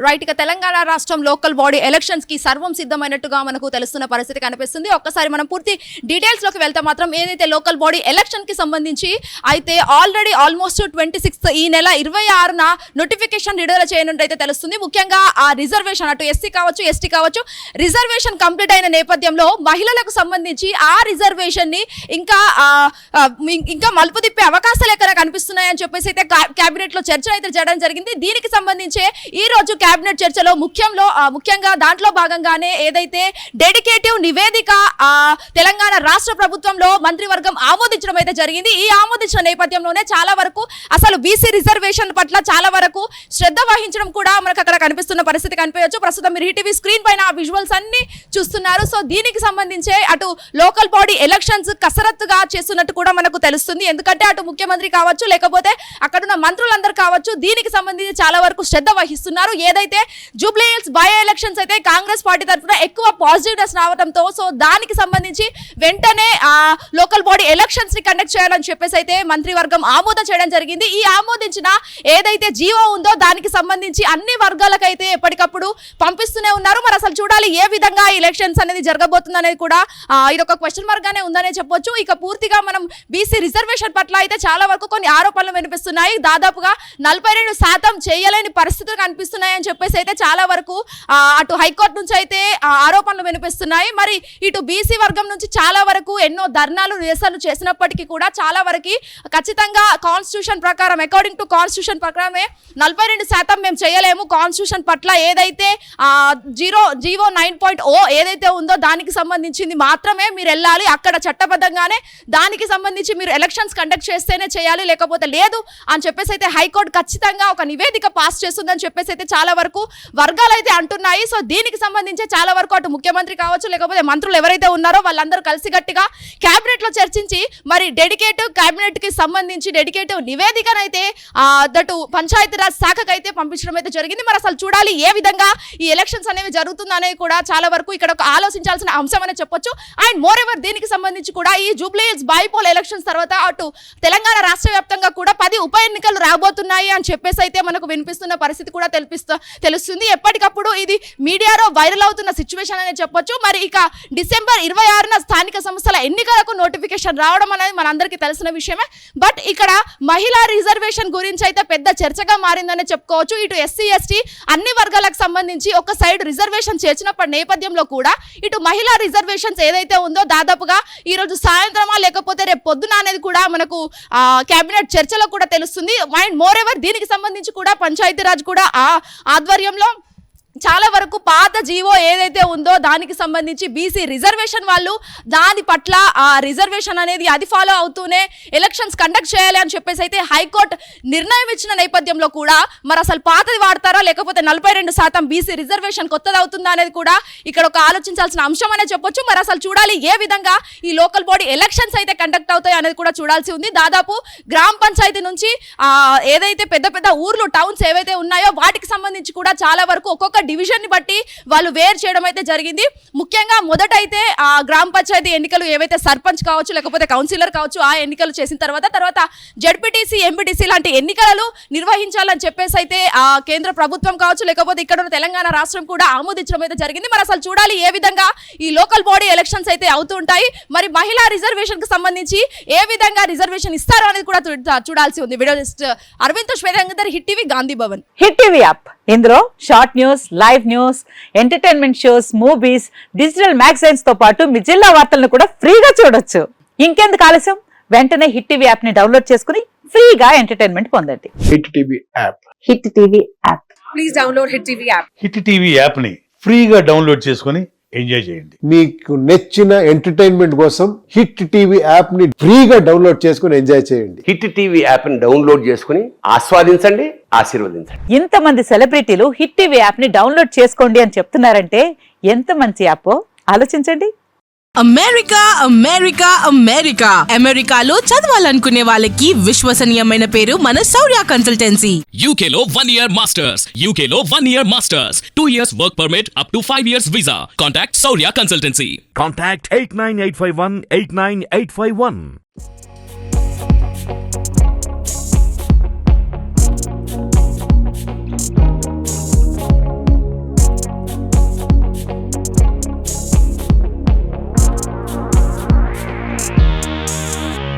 Right, ఇక తెలంగాణ రాష్ట్రం local body elections కి సర్వం సిద్ధమైనట్టుగా మనకు తెలుస్తున్న పరిస్థితి కనిపిస్తుంది. ఒక్కసారి మనం పూర్తి డీటెయిల్స్ లోకి వెళ్తే మాత్రం ఏదైతే లోకల్ బాడీ ఎలక్షన్ కి సంబంధించి అయితే ఆల్రెడీ ఆల్మోస్ట్ 26 ఈ నెల 26న నోటిఫికేషన్ విడుదల చేయనున్నట్టయితే తెలుస్తుంది. ముఖ్యంగా ఆ రిజర్వేషన్ అటు ఎస్సీ కావచ్చు ఎస్టీ కావచ్చు రిజర్వేషన్ కంప్లీట్ అయిన నేపథ్యంలో మహిళలకు సంబంధించి ఆ రిజర్వేషన్ ని ఇంకా మలుపు తిప్పే అవకాశాలు ఎక్కడ కనిపిస్తున్నాయని చెప్పేసి అయితే కేబినెట్ లో చర్చ అయితే చేయడం జరిగింది. దీనికి సంబంధించే ఈ రోజు కేబినెట్ చర్చలో ముఖ్యంగా దాంట్లో భాగంగానే ఏదైతే డెడికేటివ్ నివేదిక తెలంగాణ రాష్ట్ర ప్రభుత్వంలో మంత్రివర్గం ఆమోదించడం అయితే జరిగింది. ఈ ఆమోదించిన నేపథ్యంలోనే చాలా వరకు అసలు బీసీ రిజర్వేషన్ పట్ల చాలా వరకు శ్రద్ధ వహించడం కూడా మనకు అక్కడ కనిపిస్తున్న పరిస్థితి కనిపించవచ్చు. ప్రస్తుతం మీరు ఈటీవీ స్క్రీన్ పైన ఆ విజువల్స్ అన్ని చూస్తున్నారు. సో దీనికి సంబంధించే అటు లోకల్ బాడీ ఎలక్షన్స్ కసరత్తుగా చేస్తున్నట్టు కూడా మనకు తెలుస్తుంది. ఎందుకంటే అటు ముఖ్యమంత్రి కావచ్చు లేకపోతే అక్కడున్న మంత్రులందరూ కావచ్చు దీనికి సంబంధించి చాలా వరకు శ్రద్ధ వహిస్తున్నారు. ఏదైతే జూబ్లీ హిల్స్ బై ఎలక్షన్స్ అయితే కాంగ్రెస్ పార్టీ తరఫున ఎక్కువ పాజిటివ్నెస్ రావడంతో సో దానికి సంబంధించి వెంటనే లోకల్ బాడీ ఎలక్షన్స్ ని కండక్ట్ చేయాలని చెప్పేసి అయితే మంత్రివర్గం ఆమోదం చేయడం జరిగింది. ఈ ఆమోదించిన ఏదైతే జీవో ఉందో దానికి సంబంధించి అన్ని వర్గాలకైతే ఎప్పటికప్పుడు పంపిస్తూనే ఉన్నారు. మరి అసలు చూడాలి ఏ విధంగా ఎలక్షన్స్ అనేది జరగబోతుంది అనేది కూడా ఇది ఒక క్వశ్చన్ మార్క్ గానే ఉందనే చెప్పొచ్చు. ఇక పూర్తిగా మనం బీసీ రిజర్వేషన్ పట్ల అయితే చాలా వరకు కొన్ని ఆరోపణలు వినిపిస్తున్నాయి. దాదాపుగా 42% చేయలేని పరిస్థితులు కనిపిస్తున్నాయని చెప్పేసి అయితే చాలా వరకు అటు హైకోర్టు నుంచి అయితే ఆరోపణలు వినిపిస్తున్నాయి. మరి ఇటు బీసీ వర్గం నుంచి చాలా వరకు ఎన్నో ధర్నాలు నిరసనలు చేసినప్పటికీ కూడా చాలా వరకు ఖచ్చితంగా కాన్స్టిట్యూషన్ ప్రకారం అకార్డింగ్ టు కాన్స్టిట్యూషన్ ప్రకారమే 42% మేము చేయలేము. కాన్స్టిట్యూషన్ పట్ల ఏదైతే జీవో 9.0 ఏదైతే ఉందో దానికి సంబంధించింది మాత్రమే మీరు వెళ్ళాలి. అక్కడ చట్టబద్ధంగానే దానికి సంబంధించి మీరు ఎలక్షన్స్ కండక్ట్ చేస్తేనే చేయాలి, లేకపోతే లేదు అని చెప్పేసి అయితే హైకోర్టు ఖచ్చితంగా ఒక నివేదిక పాస్ చేస్తుందని చెప్పేసి అయితే చాలా వరకు వర్గాలు అయితే అంటున్నాయి. సో దీనికి సంబంధించి చాలా వరకు అటు ముఖ్యమంత్రి కావచ్చు లేకపోతే మంత్రులు ఎవరైతే ఉన్నారో వాళ్ళందరూ కలిసిగట్టిగా కేబినెట్ లో చర్చించి మరి డెడికేటివ్ కేబినెట్ కి సంబంధించి డెడికేటివ్ నివేదికనైతే దటు పంచాయతీరాజ్ శాఖకు అయితే పంపించడం అయితే జరిగింది. మరి అసలు చూడాలి ఏ విధంగా ఈ ఎలక్షన్స్ అనేవి జరుగుతుందనేది కూడా చాలా వరకు ఇక్కడ ఒక ఆలోచించాల్సిన అంశం అనే చెప్పొచ్చు. అండ్ మోర్ ఎవర్ దీనికి సంబంధించి కూడా ఈ జూబ్లీ హిల్స్ బైపోల్ ఎలక్షన్స్ తర్వాత అటు తెలంగాణ రాష్ట్ర వ్యాప్తంగా కూడా 10 ఉప ఎన్నికలు రాబోతున్నాయి అని చెప్పేసి అయితే మనకు వినిపిస్తున్న పరిస్థితి కూడా తెలుస్తుంది. ఎప్పటికప్పుడు ఇది మీడియాలో వైరల్ అవుతున్న సిచ్యువేషన్ అనే చెప్పొచ్చు. మరి ఇక డిసెంబర్ 26న స్థానిక సంస్థల ఎన్నికలకు నోటిఫికేషన్ రావడం అనేది మనందరికీ తెలిసిన విషయమే. బట్ ఇక్కడ మహిళా రిజర్వేషన్ గురించి అయితే పెద్ద చర్చగా మారిందనే చెప్పుకోవచ్చు. ఇటు ఎస్సీ ఎస్టీ అన్ని వర్గాలకు సంబంధించి ఒక సైడ్ రిజర్వేషన్ చేర్చినప్పటి నేపథ్యంలో కూడా ఇటు మహిళా రిజర్వేషన్స్ ఏదైతే ఉందో దాదాపుగా ఈ రోజు సాయంత్రమా లేకపోతే రేపు పొద్దున అనేది కూడా మనకు కేబినెట్ చర్చలో కూడా తెలుస్తుంది. అండ్ మోర్ ఎవర్ దీనికి సంబంధించి కూడా పంచాయతీరాజ్ కూడా ఆధ్వర్యంలో చాలా వరకు పాత జీవో ఏదైతే ఉందో దానికి సంబంధించి బీసీ రిజర్వేషన్ వాళ్ళు దాని పట్ల ఆ రిజర్వేషన్ అనేది అది ఫాలో అవుతూనే ఎలక్షన్స్ కండక్ట్ చేయాలి అని చెప్పేసి అయితే హైకోర్టు నిర్ణయం ఇచ్చిన నేపథ్యంలో కూడా మరి అసలు పాతది వాడతారా లేకపోతే 42% బీసీ రిజర్వేషన్ కొత్తది అవుతుందా అనేది కూడా ఇక్కడ ఒక ఆలోచించాల్సిన అంశం అనే చెప్పొచ్చు. మరి అసలు చూడాలి ఏ విధంగా ఈ లోకల్ బాడీ ఎలక్షన్స్ అయితే కండక్ట్ అవుతాయి అనేది కూడా చూడాల్సి ఉంది. దాదాపు గ్రామ పంచాయతీ నుంచి ఏదైతే పెద్ద పెద్ద ఊర్లు టౌన్స్ ఏవైతే ఉన్నాయో వాటికి సంబంధించి కూడా చాలా వరకు ఒక్కొక్క డివిజన్ ని బట్టి వాళ్ళు వేరు చేయడం అయితే జరిగింది. ముఖ్యంగా మొదటైతే ఆ గ్రామ పంచాయతీ ఎన్నికలు ఏవైతే సర్పంచ్ కావచ్చు లేకపోతే కౌన్సిలర్ కావచ్చు ఆ ఎన్నికలు చేసిన తర్వాత జడ్పీటీసీ ఎంపీటీసీ లాంటి ఎన్నికలు నిర్వహించాలని చెప్పేసి అయితే ఆ కేంద్ర ప్రభుత్వం కావచ్చు లేకపోతే ఇక్కడ ఉన్న తెలంగాణ రాష్ట్రం కూడా ఆమోదించడం అయితే జరిగింది. మరి అసలు చూడాలి ఏ విధంగా ఈ లోకల్ బాడీ ఎలక్షన్స్ అయితే అవుతుంటాయి. మరి మహిళా రిజర్వేషన్ కి సంబంధించి ఏ విధంగా రిజర్వేషన్ ఇస్తారో అనేది కూడా చూడాల్సి ఉంది. Video Arvind Shwetangar, Hit TV, Gandhi Bhavan. Hit TV app ఇందులో short news, live news, entertainment shows, movies, digital magazines తో పాటు మీ జిల్లా వార్తలను కూడా ఫ్రీగా చూడొచ్చు. ఇంకెందుకు ఆలస్యం, వెంటనే హిట్ టీవీ యాప్ ని డౌన్లోడ్ చేసుకుని ఫ్రీగా ఎంటర్టైన్మెంట్ పొందండి. Hit TV app. Hit TV app. Please download hit TV app. Hit TV app ని ఫ్రీగా డౌన్లోడ్ చేసుకుని ఎంజాయ్ చేయండి. మీకు నచ్చిన ఎంటర్టైన్మెంట్ కోసం హిట్ టీవీ యాప్ ని ఫ్రీగా డౌన్లోడ్ చేసుకుని ఎంజాయ్ చేయండి. హిట్ టీవీ యాప్ ని డౌన్లోడ్ చేసుకుని ఆస్వాదించండి, ఆశీర్వదించండి. ఇంతమంది సెలబ్రిటీలు హిట్ టీవీ యాప్ ని డౌన్లోడ్ చేసుకోండి అని చెప్తున్నారంటే ఎంత మంచి యాప్ ఆలోచించండి. అమెరికా అమెరికా అమెరికా అమెరికాలో చదవాలనుకునే వాళ్ళకి విశ్వసనీయమైన పేరు మన శౌర్య కన్సల్టెన్సీ. UK లో 1 year masters, UK లో 1 year masters, 2 years work permit up to 5 years visa. Contact Saurya Consultancy. Contact 89851 89851.